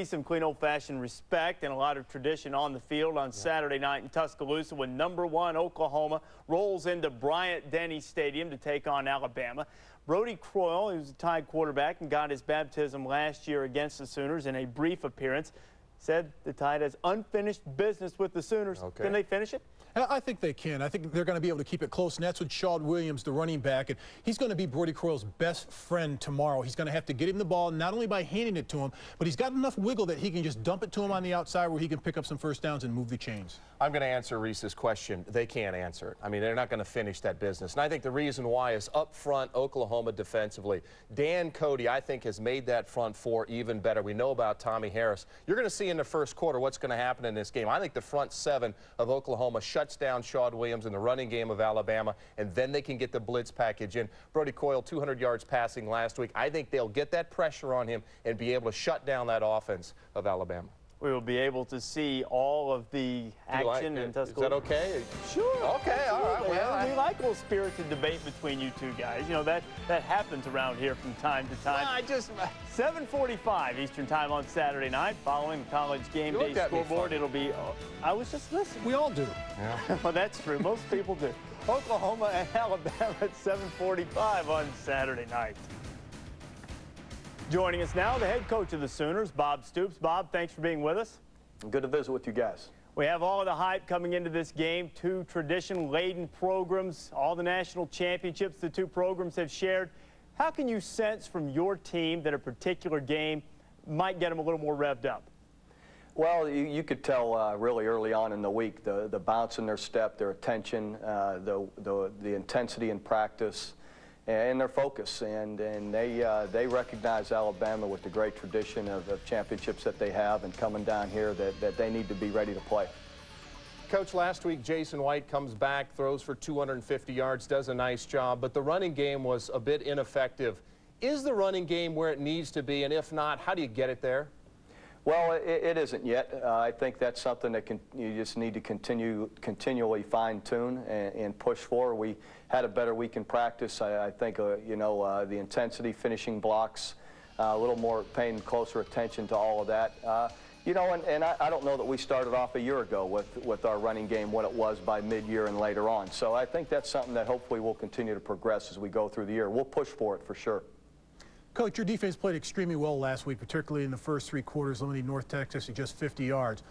Some clean old-fashioned respect and a lot of tradition on the field on Saturday night in Tuscaloosa when #1 Oklahoma rolls into Bryant-Denny Stadium to take on Alabama. Brody Croyle, who's a tied quarterback and got his baptism last year against the Sooners in a brief appearance, said the Tide has unfinished business with the Sooners. Okay. Can they finish it? I think they can. I think they're going to be able to keep it close, and that's with Shawn Williams, the running back. And he's going to be Brody Croyle's best friend tomorrow. He's going to have to get him the ball, not only by handing it to him, but he's got enough wiggle that he can just dump it to him on the outside where he can pick up some first downs and move the chains. I'm going to answer Reese's question. They can't answer it. I mean, they're not going to finish that business. And I think the reason why is up front, Oklahoma defensively. Dan Cody, I think, has made that front four even better. We know about Tommy Harris. You're going to see in the first quarter what's going to happen in this game. I think the front seven of Oklahoma shuts down Shawn Williams in the running game of Alabama, and then they can get the blitz package in. Brody Croyle, 200 yards passing last week. I think they'll get that pressure on him and be able to shut down that offense of Alabama. We will be able to see all of the action in Tuscaloosa. Is that okay? Sure. Okay, all right. Well, we like a little spirited debate between you two guys. You know, that happens around here from time to time. Well, 7:45 Eastern Time on Saturday night, following the college game day scoreboard. It'll be, I was just listening. We all do. Yeah. Well, that's true. Most people do. Oklahoma and Alabama at 7:45 on Saturday night. Joining us now, the head coach of the Sooners, Bob Stoops. Bob, thanks for being with us. Good to visit with you guys. We have all of the hype coming into this game, two tradition-laden programs, all the national championships the two programs have shared. How can you sense from your team that a particular game might get them a little more revved up? Well, you could tell really early on in the week, the bounce in their step, their attention, the intensity in practice, and their focus, and they recognize Alabama with the great tradition of championships that they have, and coming down here that they need to be ready to play. Coach, last week Jason White comes back, throws for 250 yards, does a nice job, but the running game was a bit ineffective. Is the running game where it needs to be, and if not, how do you get it there? Well, it isn't yet. I think that's something that you just need to continually fine-tune and push for. We had a better week in practice. I think, you know, the intensity, finishing blocks, a little more paying closer attention to all of that. You know, and I don't know that we started off a year ago with our running game, what it was by mid-year and later on. So I think that's something that hopefully will continue to progress as we go through the year. We'll push for it for sure. Coach, your defense played extremely well last week, particularly in the first three quarters, limiting North Texas to just 50 yards.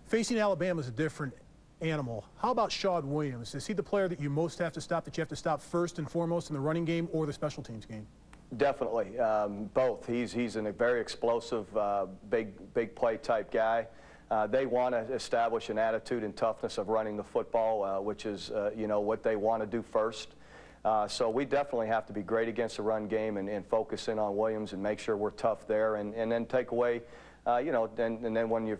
Facing Alabama is a different animal. How about Shawn Williams? Is he the player that you most have to stop, that you have to stop first and foremost in the running game or the special teams game? Definitely, both. He's a very explosive, big play type guy. They want to establish an attitude and toughness of running the football, which is, you know, what they want to do first. So we definitely have to be great against the run game and focus in on Williams and make sure we're tough there, and then take away, you know, and then when you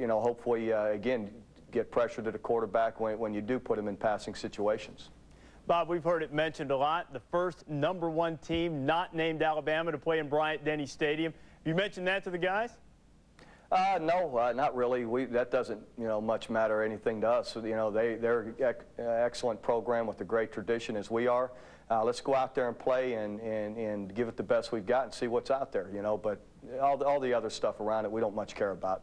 know, hopefully, again, get pressure to the quarterback when you do put him in passing situations. Bob, we've heard it mentioned a lot. The first #1 team not named Alabama to play in Bryant-Denny Stadium. Have you mentioned that to the guys? No, not really. That doesn't, you know, much matter anything to us. You know, they're an excellent program with a great tradition as we are. Let's go out there and play and give it the best we've got and see what's out there, you know. But all the other stuff around it, we don't much care about.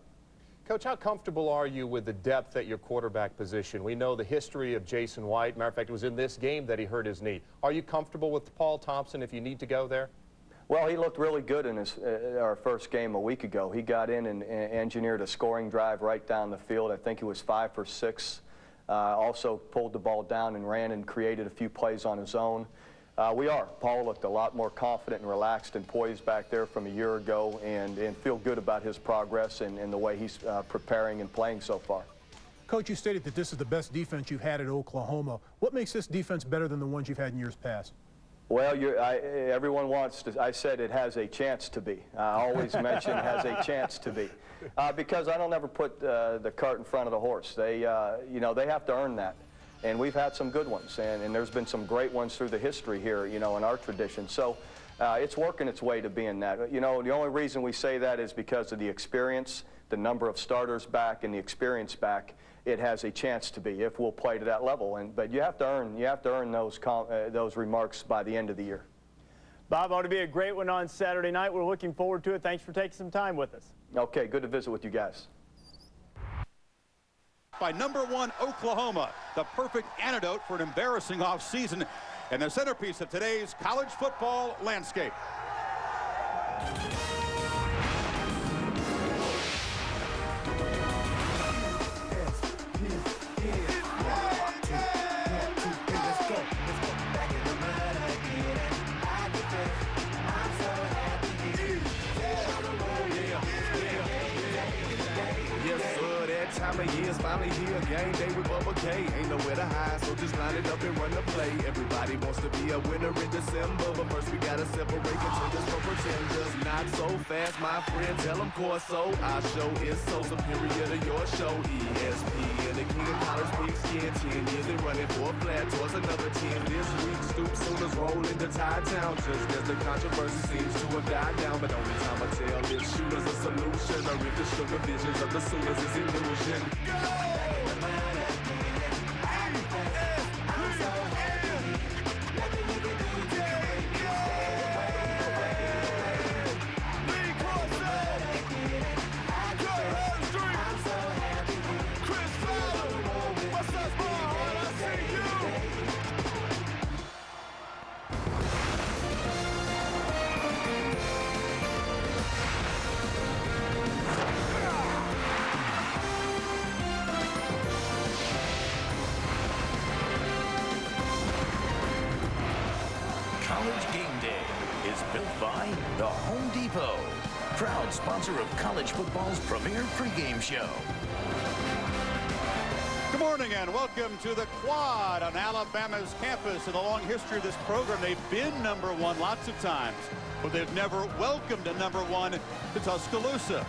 Coach, how comfortable are you with the depth at your quarterback position? We know the history of Jason White. Matter of fact, it was in this game that he hurt his knee. Are you comfortable with Paul Thompson if you need to go there? Well, he looked really good in our first game a week ago. He got in and engineered a scoring drive right down the field. I think he was 5 for 6. Also pulled the ball down and ran and created a few plays on his own. Paul looked a lot more confident and relaxed and poised back there from a year ago, and feel good about his progress and the way he's preparing and playing so far. Coach, you stated that this is the best defense you've had at Oklahoma. What makes this defense better than the ones you've had in years past? Well, everyone wants to. I said it has a chance to be. I always mention has a chance to be, because I don't ever put the cart in front of the horse. They, you know, they have to earn that, and we've had some good ones, and there's been some great ones through the history here, you know, in our tradition. So it's working its way to being that. You know, the only reason we say that is because of the experience, the number of starters back, and the experience back. It has a chance to be if we'll play to that level, but you have to earn those remarks by the end of the year. Bob, ought to be a great one on Saturday night. We're looking forward to it. Thanks for taking some time with us. Okay, good to visit with you guys. By #1 Oklahoma, the perfect antidote for an embarrassing offseason and the centerpiece of today's college football landscape. Time of year's finally here, game day with Bubba K. Ain't nowhere to hide, so just line it up and run the play. Everybody wants to be a winner in December, but first we gotta separate contenders from pretenders. Not so fast, my friend, tell them Corso. Our show is so superior to your show. ESPN, the king of college pigskin. 10 years they running for a flat towards another 10 this week. Stoop Sooners roll into Tie-Town, just as the controversy seems to have died down. But only time I tell if shooters a solution, or if the sugar visions of the Sooners is illusion. Gameday is built by the Home Depot, proud sponsor of college football's premier pregame show. Good morning and welcome to the Quad on Alabama's campus. In the long history of this program, they've been #1 lots of times, but they've never welcomed a #1 to Tuscaloosa.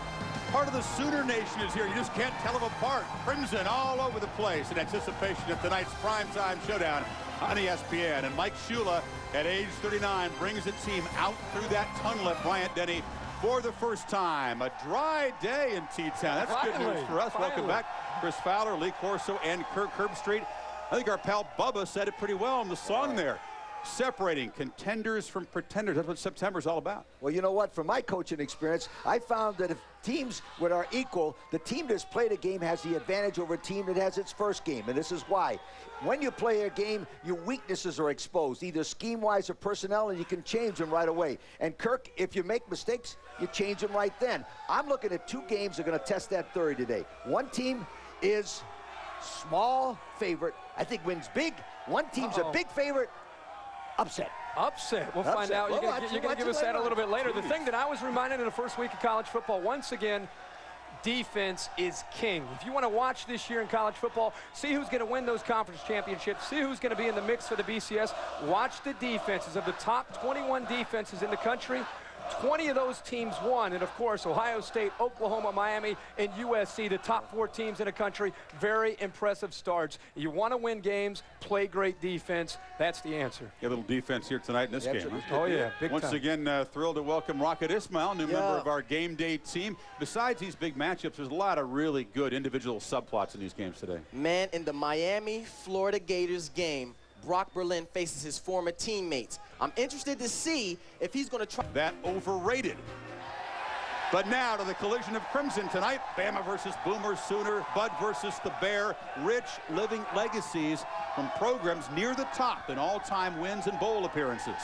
Part of the Sooner Nation is here. You just can't tell them apart. Crimson all over the place in anticipation of tonight's primetime showdown on ESPN. And Mike Shula, at age 39, brings the team out through that tunnel at Bryant-Denny for the first time. A dry day in T-Town. That's good news for us. Welcome back, Chris Fowler, Lee Corso, and Kirk Herbstreit. I think our pal Bubba said it pretty well in the song there. Separating contenders from pretenders. That's what September's all about. Well, you know what? From my coaching experience, I found that if teams that are equal, the team that's played a game has the advantage over a team that has its first game. And this is why. When you play a game, your weaknesses are exposed, either scheme-wise or personnel, and you can change them right away. And Kirk, if you make mistakes, you change them right then. I'm looking at two games that are going to test that theory today. One team is small favorite, I think wins big. One team's a big favorite. Upset. We'll find out. You're going to give us that a little bit later. The thing that I was reminded in the first week of college football, once again, defense is king. If you want to watch this year in college football, see who's going to win those conference championships, see who's going to be in the mix for the BCS, watch the defenses. Of the top 21 defenses in the country, 20 of those teams won. And, of course, Ohio State, Oklahoma, Miami, and USC, the top 4 teams in the country. Very impressive starts. You want to win games, play great defense. That's the answer. A little defense here tonight in this game. Huh? Oh, yeah, big Once time. again, thrilled to welcome Rocket Ismail, new member of our game day team. Besides these big matchups, there's a lot of really good individual subplots in these games today. Man, in the Miami-Florida Gators game, Brock Berlin faces his former teammates. I'm interested to see if he's going to try. That overrated. But now to the collision of Crimson tonight. Bama versus Boomer Sooner, Bud versus the Bear. Rich living legacies from programs near the top in all-time wins and bowl appearances.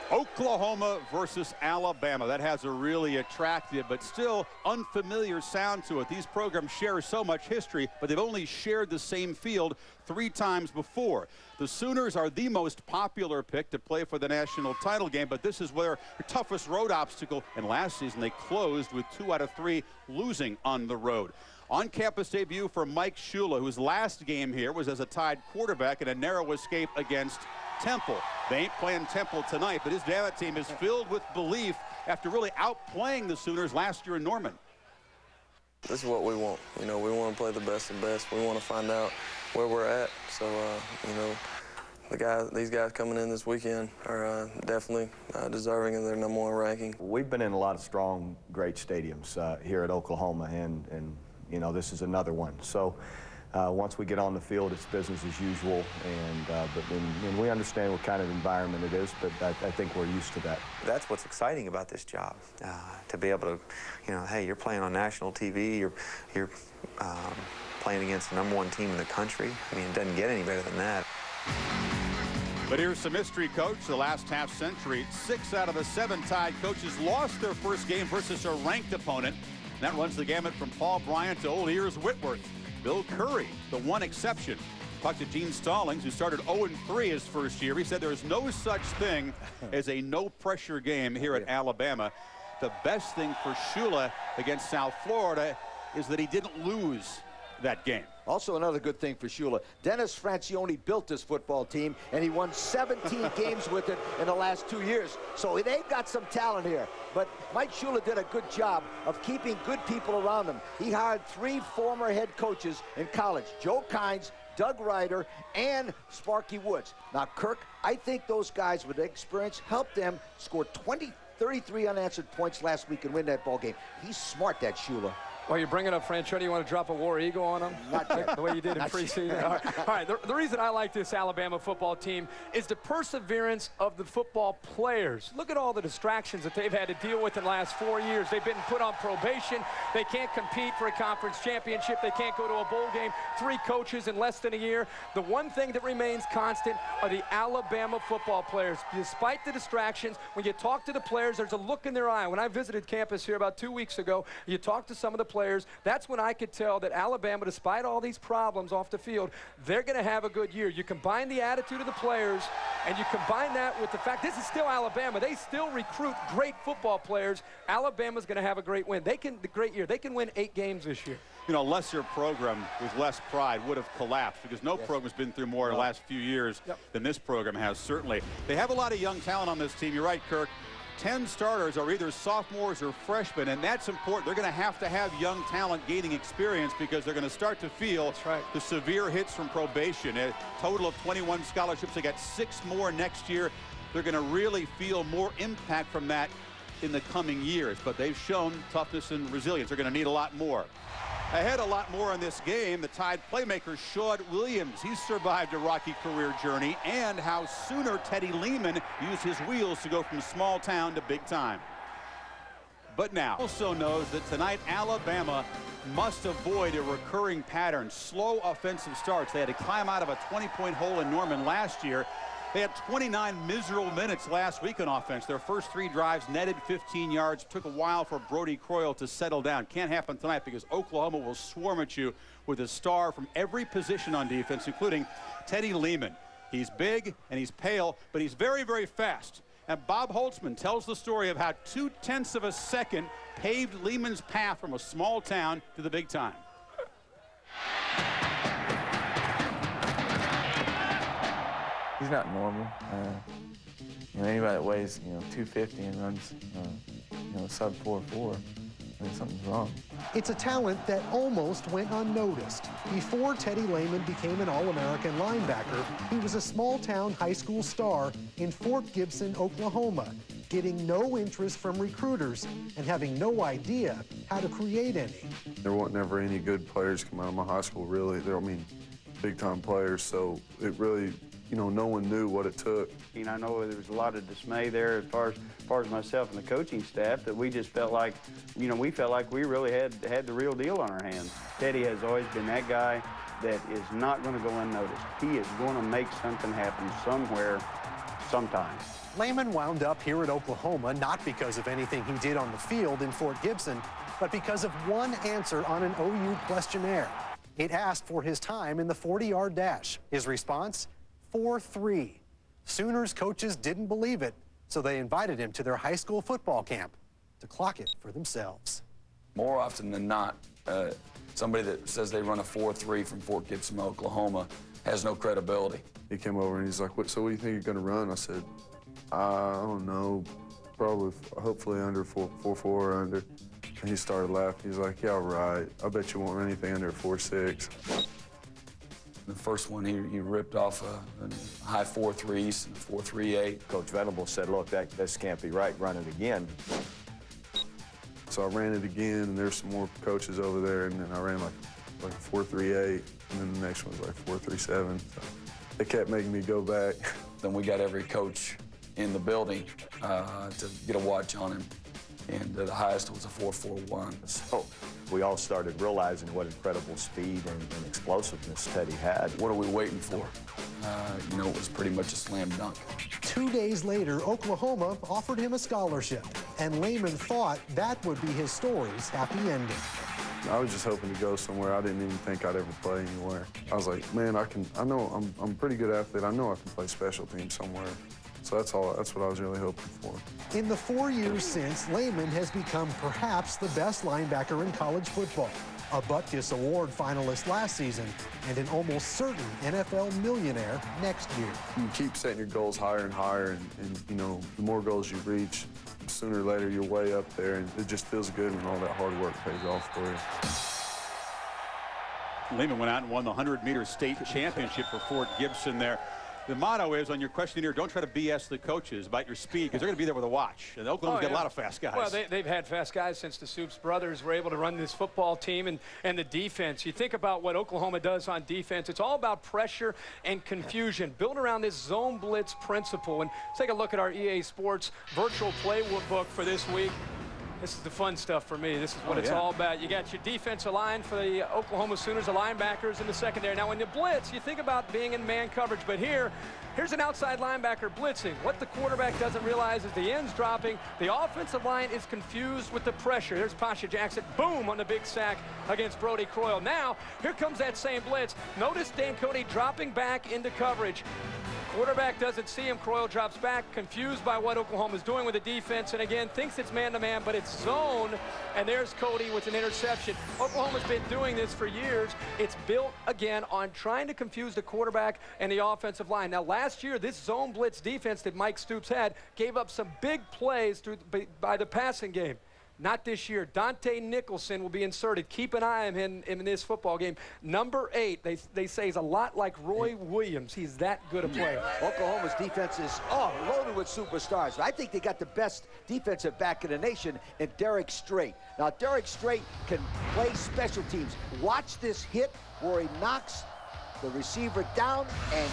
Oklahoma versus Alabama. That has a really attractive but still unfamiliar sound to it. These programs share so much history, but they've only shared the same field 3 times before. The Sooners are the most popular pick to play for the national title game, but this is their toughest road obstacle, and last season they closed with 2 out of 3 losing on the road. On-campus debut for Mike Shula, whose last game here was as a tied quarterback in a narrow escape against Temple. They ain't playing Temple tonight, but his Dammit team is filled with belief after really outplaying the Sooners last year in Norman. This is what we want. You know, we want to play the best of best. We want to find out where we're at. So, you know, These guys coming in this weekend are definitely deserving of their #1 ranking. We've been in a lot of strong, great stadiums here at Oklahoma, and you know, this is another one. So once we get on the field, it's business as usual, and we understand what kind of environment it is, but I think we're used to that. That's what's exciting about this job, to be able to, you know, hey, you're playing on national TV, you're playing against the #1 team in the country. I mean, it doesn't get any better than that. But here's some history, Coach. The last half century, 6 out of the 7 Tide coaches lost their first game versus a ranked opponent. And that runs the gamut from Paul Bryant to old ears Whitworth. Bill Curry, the one exception. Talked to Gene Stallings, who started 0-3 his first year. He said there's no such thing as a no-pressure game here at Alabama. The best thing for Shula against South Florida is that he didn't lose that game. Also another good thing for Shula, Dennis Francione built this football team, and he won 17 games with it in the last 2 years. So they've got some talent here. But Mike Shula did a good job of keeping good people around him. He hired 3 former head coaches in college, Joe Kynes, Doug Ryder, and Sparky Woods. Now, Kirk, I think those guys with experience helped them score 33 unanswered points last week and win that ball game. He's smart, that Shula. Well, you're bringing up Francione. You want to drop a War Eagle on him? Not yet. The way you did in preseason? All right. The reason I like this Alabama football team is the perseverance of the football players. Look at all the distractions that they've had to deal with in the last 4 years. They've been put on probation. They can't compete for a conference championship. They can't go to a bowl game. 3 coaches in less than a year. The one thing that remains constant are the Alabama football players. Despite the distractions, when you talk to the players, there's a look in their eye. When I visited campus here about 2 weeks ago, you talk to some of the players, that's when I could tell that Alabama, despite all these problems off the field, they're going to have a good year. You combine the attitude of the players, and you combine that with the fact this is still Alabama. They still recruit great football players. Alabama's going to have a great win. Great year. They can win 8 games this year. You know, a lesser program with less pride would have collapsed because no program's been through more in the last few years than this program has, certainly. They have a lot of young talent on this team. You're right, Kirk. 10 starters are either sophomores or freshmen, and that's important. They're going to have young talent gaining experience because they're going to start to feel the severe hits from probation. A total of 21 scholarships. They got 6 more next year. They're going to really feel more impact from that in the coming years, but they've shown toughness and resilience. They're going to need a lot more. Ahead a lot more in this game, the Tide playmaker Shad Williams. He's survived a rocky career journey, and how Sooner Teddy Lehman used his wheels to go from small town to big time. But now also knows that tonight Alabama must avoid a recurring pattern. Slow offensive starts. They had to climb out of a 20-point hole in Norman last year. They had 29 miserable minutes last week on offense. Their first 3 drives netted 15 yards. Took a while for Brody Croyle to settle down. Can't happen tonight because Oklahoma will swarm at you with a star from every position on defense, including Teddy Lehman. He's big and he's pale, but he's very, very fast. And Bob Holtzman tells the story of how 0.2 of a second paved Lehman's path from a small town to the big time. He's not normal. You know, anybody that weighs 250 and runs sub 4.4, something's wrong. It's a talent that almost went unnoticed. Before Teddy Lehman became an All-American linebacker, he was a small-town high school star in Fort Gibson, Oklahoma, getting no interest from recruiters and having no idea how to create any. There weren't never any good players come out of my high school, really. Big-time players, so it really, no one knew what it took. I know there was a lot of dismay there as far as myself and the coaching staff, that we just felt like, we felt like we really had the real deal on our hands. Teddy has always been that guy that is not going to go unnoticed. He is going to make something happen somewhere, sometime. Lehman wound up here at Oklahoma not because of anything he did on the field in Fort Gibson, but because of one answer on an OU questionnaire. It asked for his time in the 40-yard dash. His response? 4.3. Sooners coaches didn't believe it, so they invited him to their high school football camp to clock it for themselves. More often than not, somebody that says they run a 4.3 from Fort Gibson, Oklahoma, has no credibility. He came over and he's like, so what do you think you're going to run? I said, I don't know, probably, hopefully under 4.4 or under. And he started laughing. He's like, yeah, right. I bet you won't run anything under 4.6. The first one, he ripped off a high 4.3s and a 4.38. Coach Venable said, look, this can't be right, run it again. So I ran it again, and there's some more coaches over there, and then I ran like a 4.38, and then the next one was like 4.37. So they kept making me go back. Then we got every coach in the building to get a watch on him, and the highest was a 4.41. So we all started realizing what incredible speed and explosiveness Teddy had. What are we waiting for? You know, it was pretty much a slam dunk. 2 days later, Oklahoma offered him a scholarship, and Lehman thought that would be his story's happy ending. I was just hoping to go somewhere. I didn't even think I'd ever play anywhere. I was like, man, I know I'm a pretty good athlete. I know I can play special teams somewhere. So that's what I was really hoping for. In the 4 years since, Lehman has become perhaps the best linebacker in college football, a Butkus Award finalist last season, and an almost certain NFL millionaire next year. You keep setting your goals higher and higher, and you know, the more goals you reach, sooner or later you're way up there, and it just feels good when all that hard work pays off for you. Lehman went out and won the 100-meter state championship for Fort Gibson there. The motto is on your questionnaire, don't try to BS the coaches about your speed, because they're going to be there with a watch. And Oklahoma's got a lot of fast guys. Well, they've had fast guys since the Soups brothers were able to run this football team and the defense. You think about what Oklahoma does on defense. It's all about pressure and confusion, built around this zone blitz principle. And let's take a look at our EA Sports virtual playbook for this week. This is the fun stuff for me. This is what it's all about. You got your defensive line for the Oklahoma Sooners, the linebackers in the secondary. Now, when you blitz, you think about being in man coverage. But here's an outside linebacker blitzing. What the quarterback doesn't realize is the end's dropping. The offensive line is confused with the pressure. There's Pasha Jackson, boom, on the big sack against Brody Croyle. Now, here comes that same blitz. Notice Dan Cody dropping back into coverage. Quarterback doesn't see him. Croyle drops back, confused by what Oklahoma's doing with the defense, and again, thinks it's man-to-man, but it's zone, and there's Cody with an interception. Oklahoma's been doing this for years. It's built, again, on trying to confuse the quarterback and the offensive line. Now, last year, this zone blitz defense that Mike Stoops had gave up some big plays by the passing game. Not this year. Dante Nicholson will be inserted. Keep an eye on him in this football game. Number 8, they say, is a lot like Roy Williams. He's that good a player. Oklahoma's defense is loaded with superstars. I think they got the best defensive back in the nation in Derek Strait. Now, Derek Strait can play special teams. Watch this hit where he knocks the receiver down and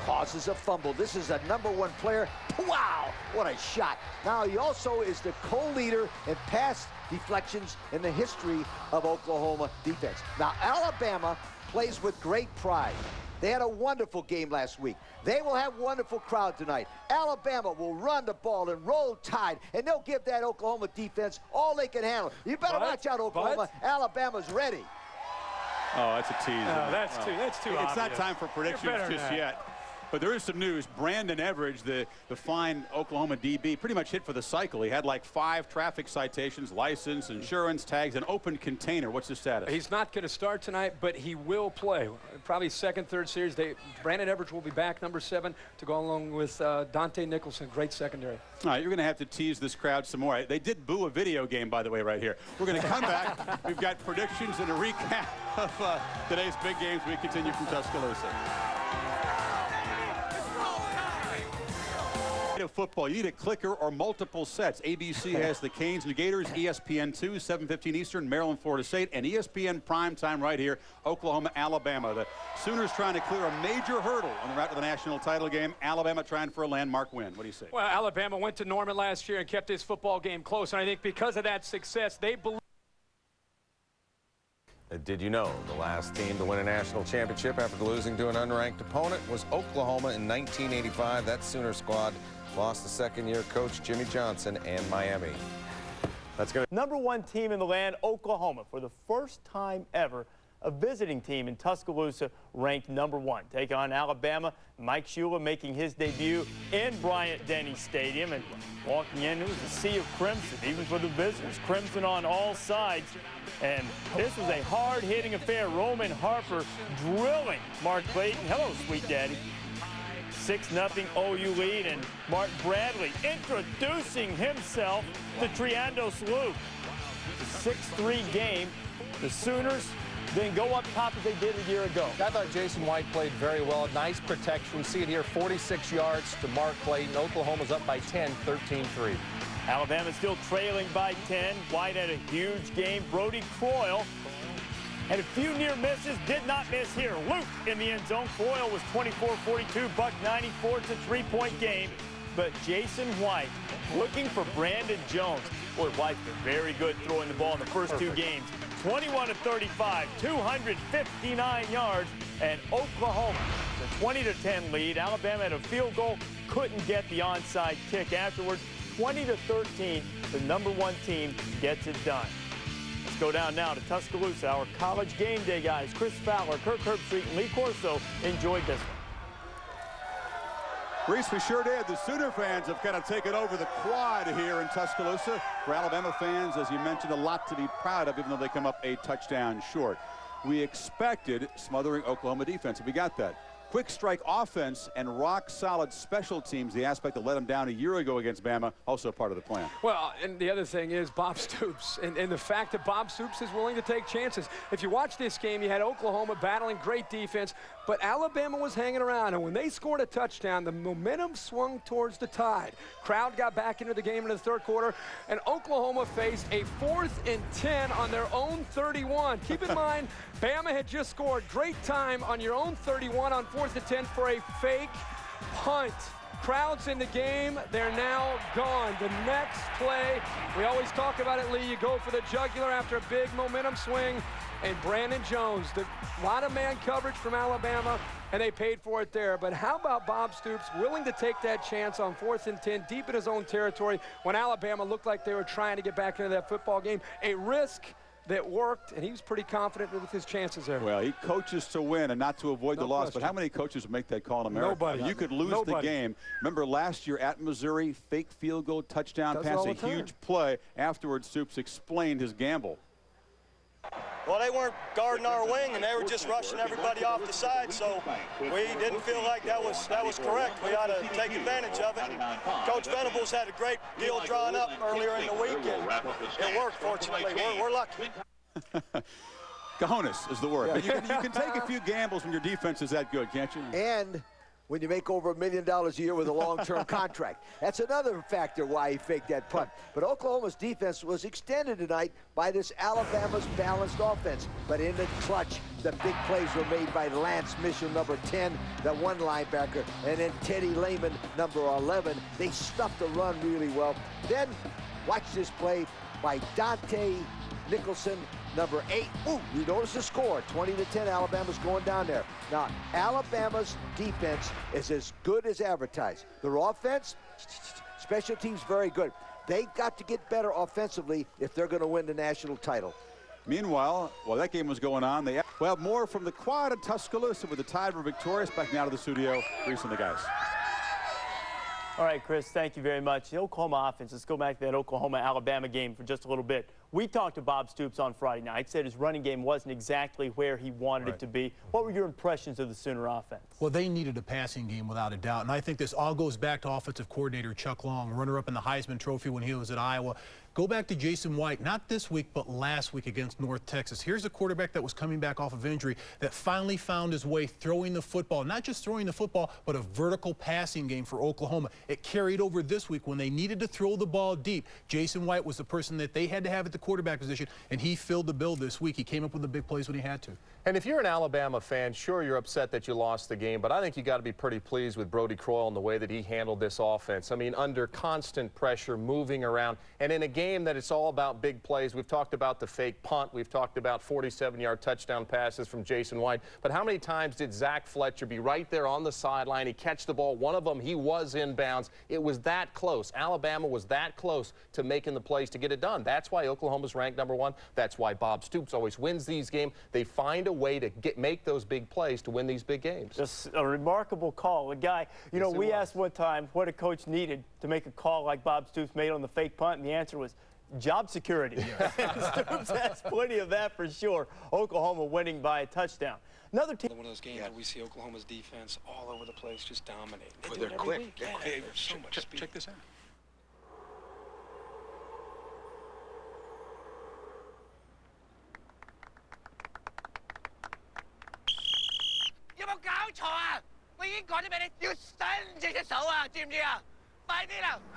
causes a fumble. This is a #1 player. Wow, what a shot. Now, he also is the co-leader in pass deflections in the history of Oklahoma defense. Now, Alabama plays with great pride. They had a wonderful game last week. They will have a wonderful crowd tonight. Alabama will run the ball and roll tide, and they'll give that Oklahoma defense all they can handle. You better watch out, Oklahoma. Alabama's ready. Oh, that's a tease. No, that's too obvious. It's not time for predictions just yet. But there is some news. Brandon Everidge, the fine Oklahoma DB, pretty much hit for the cycle. He had like 5 traffic citations, license, insurance, tags, an open container. What's his status? He's not going to start tonight, but he will play. Probably second, third series. Brandon Everidge will be back, number 7, to go along with Dante Nicholson. Great secondary. All right, you're going to have to tease this crowd some more. They did boo a video game, by the way, right here. We're going to come back. We've got predictions and a recap of today's big games. We continue from Tuscaloosa. Football, you need a clicker or multiple sets. ABC has the Canes and Gators, ESPN 2, 7:15 Eastern, Maryland, Florida State, and ESPN primetime right here, Oklahoma, Alabama. The Sooners trying to clear a major hurdle on the route to the national title game. Alabama trying for a landmark win. What do you say? Well, Alabama went to Norman last year and kept this football game close, and I think because of that success, they believe. Did you know the last team to win a national championship after losing to an unranked opponent was Oklahoma in 1985? That Sooner squad lost the second-year coach Jimmy Johnson and Miami. That's going to #1 team in the land, Oklahoma, for the first time ever. A visiting team in Tuscaloosa ranked #1. Take on Alabama. Mike Shula making his debut in Bryant-Denny Stadium, and walking in, it was a sea of crimson, even for the visitors. Crimson on all sides. And this was a hard-hitting affair. Roman Harper drilling Mark Clayton. Hello, sweet daddy. 6-0 OU lead, and Mark Bradley introducing himself to Triando Salute. It's a 6-3 game. The Sooners then go up top as they did a year ago. I thought Jason White played very well. Nice protection. See it here, 46 yards to Mark Clayton. Oklahoma's up by 10, 13-3. Alabama still trailing by 10. White had a huge game. Brody Croyle had a few near misses, did not miss here. Luke in the end zone. Croyle was 24-42, buck 94. It's a three-point game. But Jason White looking for Brandon Jones. Boy, White's been very good throwing the ball in the first two games. 21-35, 259 yards, and Oklahoma, the 20-10 lead. Alabama had a field goal, couldn't get the onside kick afterwards. 20-13, the #1 team gets it done. Let's go down now to Tuscaloosa. Our college game day guys, Chris Fowler, Kirk Herbstreit, and Lee Corso enjoyed this one. Reese, we sure did. The Sooner fans have kind of taken over the quad here in Tuscaloosa. For Alabama fans, as you mentioned, a lot to be proud of, even though they come up a touchdown short. We expected smothering Oklahoma defense, and we got that. Quick strike offense and rock-solid special teams, the aspect that let them down a year ago against Bama, also part of the plan. Well, and the other thing is Bob Stoops, and the fact that Bob Stoops is willing to take chances. If you watch this game, you had Oklahoma battling great defense, but Alabama was hanging around, and when they scored a touchdown, the momentum swung towards the Tide. Crowd got back into the game in the third quarter, and Oklahoma faced a 4th and 10 on their own 31. Keep in mind, Bama had just scored. Great time on your own 31 on 4th and 10 for a fake punt. Crowds in the game, they're now gone. The next play, we always talk about it, Lee, you go for the jugular after a big momentum swing, and Brandon Jones, a lot of man coverage from Alabama, and they paid for it there. But how about Bob Stoops willing to take that chance on 4th and 10 deep in his own territory when Alabama looked like they were trying to get back into that football game? A risk that worked, and he was pretty confident with his chances there. Well, he coaches to win and not to avoid the loss, but how many coaches would make that call in America? Nobody. You could lose the game. Remember last year at Missouri, fake field goal, touchdown pass, a huge play. Afterwards, Stoops explained his gamble. Well, they weren't guarding our wing, and they were just rushing everybody off the side, so we didn't feel like that was correct. We ought to take advantage of it. Coach Venables had a great deal drawn up earlier in the week, and it worked, fortunately. We're lucky. Cojones is the word. Yeah. You can take a few gambles when your defense is that good, can't you? And when you make over $1 million a year with a long-term contract. That's another factor why he faked that punt. But Oklahoma's defense was extended tonight by this Alabama's balanced offense. But in the clutch, the big plays were made by Lance Mitchell, number 10, the one linebacker, and then Teddy Lehman, number 11. They stuffed the run really well. Then watch this play by Dante Nicholson, number 8. Ooh, you notice the score, 20-10, Alabama's going down there. Now, Alabama's defense is as good as advertised. Their offense, special teams, very good. They've got to get better offensively if they're going to win the national title. Meanwhile, while that game was going on, we'll have more from the quad in Tuscaloosa with the Tide were victorious. Back now to the studio, Reese and the guys. All right, Chris, thank you very much. The Oklahoma offense, let's go back to that Oklahoma-Alabama game for just a little bit. We talked to Bob Stoops on Friday night, said his running game wasn't exactly where he wanted it to be. What were your impressions of the Sooner offense? Well, they needed a passing game without a doubt, and I think this all goes back to offensive coordinator Chuck Long, runner-up in the Heisman Trophy when he was at Iowa. Go back to Jason White, not this week, but last week against North Texas. Here's a quarterback that was coming back off of injury that finally found his way throwing the football, not just throwing the football, but a vertical passing game for Oklahoma. It carried over this week when they needed to throw the ball deep. Jason White was the person that they had to have at the quarterback position, and he filled the bill this week. He came up with the big plays when he had to. And if you're an Alabama fan, sure, you're upset that you lost the game, but I think you got to be pretty pleased with Brody Croyle and the way that he handled this offense. I mean, under constant pressure, moving around, and in a game that it's all about big plays. We've talked about the fake punt. We've talked about 47-yard touchdown passes from Jason White. But how many times did Zach Fletcher be right there on the sideline? He catch the ball. One of them, he was inbounds. It was that close. Alabama was that close to making the plays to get it done. That's why Oklahoma's ranked #1. That's why Bob Stoops always wins these games. They find a way to make those big plays to win these big games. Just a remarkable call. A guy, you know, we asked one time what a coach needed to make a call like Bob Stoops made on the fake punt, and the answer was job security. Stoops has plenty of that for sure. Oklahoma winning by a touchdown. Another team. One of those games where we see Oklahoma's defense all over the place, just dominate. They're quick. They're so much speed. Check this out.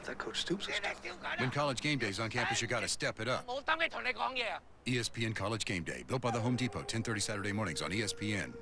thought Coach Stoops was tough. When College Game Day's on campus, you gotta step it up. ESPN College Game Day, built by the Home Depot, 10:30 Saturday mornings on ESPN.